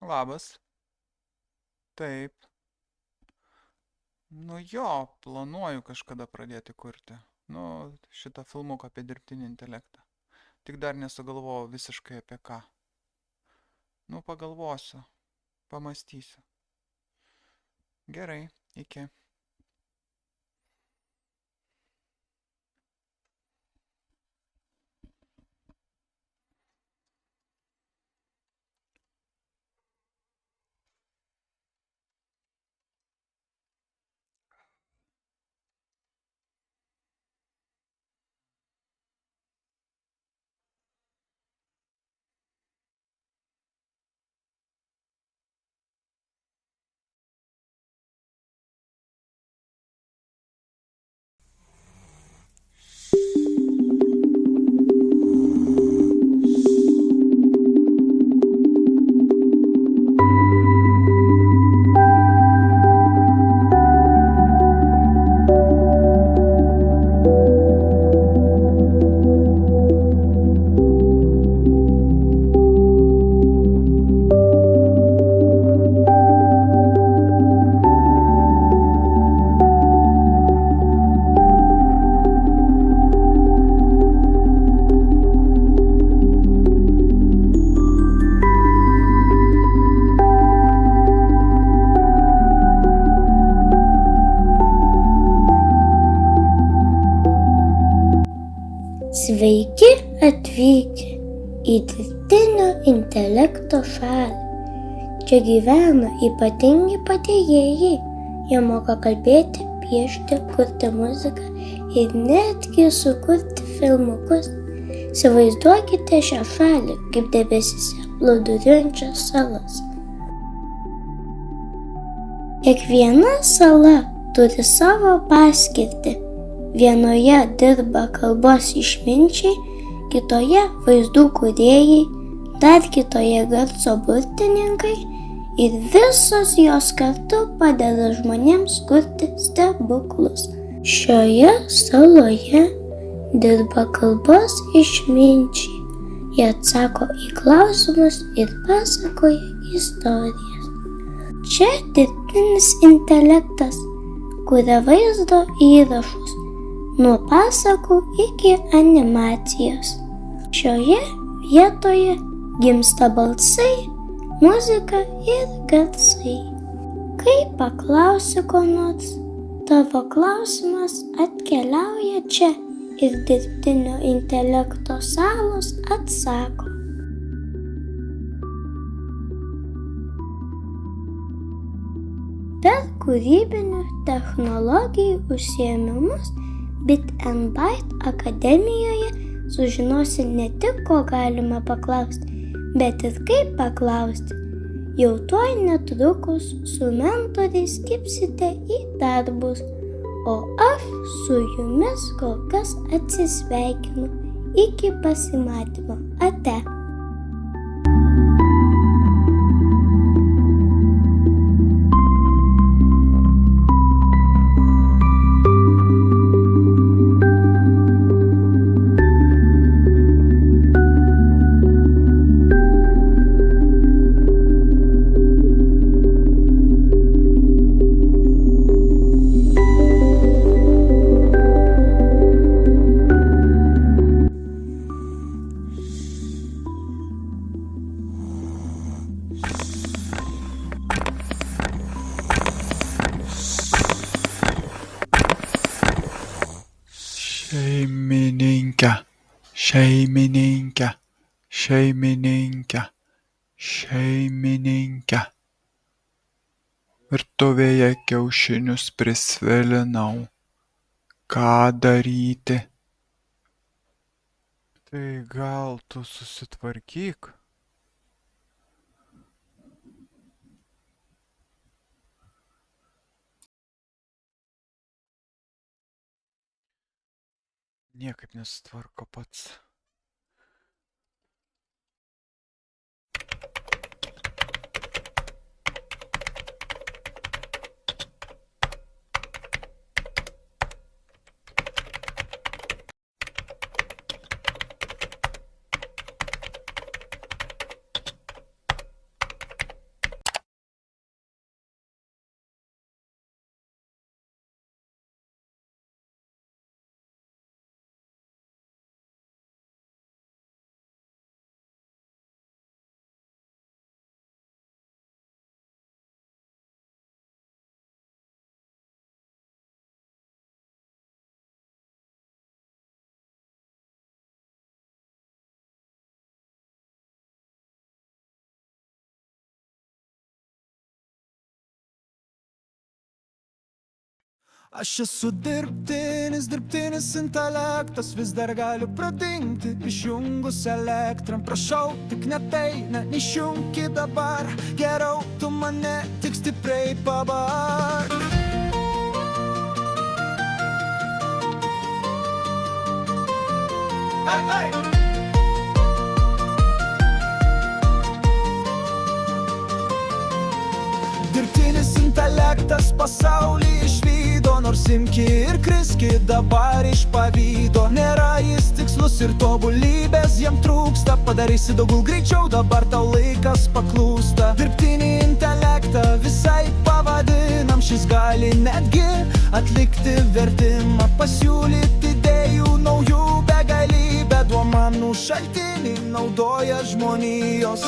Labas. Taip. Nu jo, planuoju kažkada pradėti kurti. Nu, šitą filmuką apie dirbtinį intelektą. Tik dar nesugalvojau visiškai apie ką. Nu, pagalvosiu. Pamastysiu. Gerai, iki. Sveiki atvykę į dirbtinio intelekto šalį. Čia gyvena ypatingi padėjėjai. Jie moka kalbėti, piešti, kurti muziką ir netgi sukurti filmukus. Įsivaizduokite šią šalį kaip debesyse plūduriuojančias salas. Kiekviena sala turi savo paskirtį. Vienoje dirba kalbos išminčiai, kitoje vaizdų kūrėjai, dar kitoje garso burtininkai ir visos jos kartu padeda žmonėms kurti stebuklus. Šioje saloje dirba kalbos išminčiai. Jie atsako į klausimus ir pasakoja istorijas. Čia dirbtinis intelektas kuria vaizdo įrašus nuo pasakų iki animacijos. Šioje vietoje gimsta balsai, muzika ir garsai. Kai paklausi ko nors, tavo klausimas atkeliauja čia ir dirbtinio intelekto salos atsako. Per kūrybinių technologijų užsiėmimus Bit and Byte akademijoje sužinosi ne tik, ko galima paklausti, bet ir kaip paklausti. Jau tuoj netrukus su mentoriais kibsite į darbus, o aš su jumis kol kas atsisveikinu. Iki pasimatymo. Ate. Šeimininkė, šeimininkė, šeimininkė, šeimininkė. Virtuvėje kiaušinius prisvilinau. Ką daryti? Tai gal tu susitvarkyk? Niekaip nesutvarko pats. Aš esu dirbtinis intelektas, vis dar galiu pradingti, išjungus elektrą. Prašau, tik neišjunki dabar, geriau tu mane tik stipriai pabark. Hey! Dirbtinis intelektas pasaulį išvydo, nors imki ir kriski dabar iš pavydo. Nėra jis tikslus ir tobulybės jam trūksta, padarysi daugul greičiau, dabar tau laikas paklūsta. Dirbtinį intelektą visai pavadinam, šis gali netgi atlikti vertimą, pasiūlyti idėjų naujų begalybę, duomenų šaltinį naudoja žmonijos.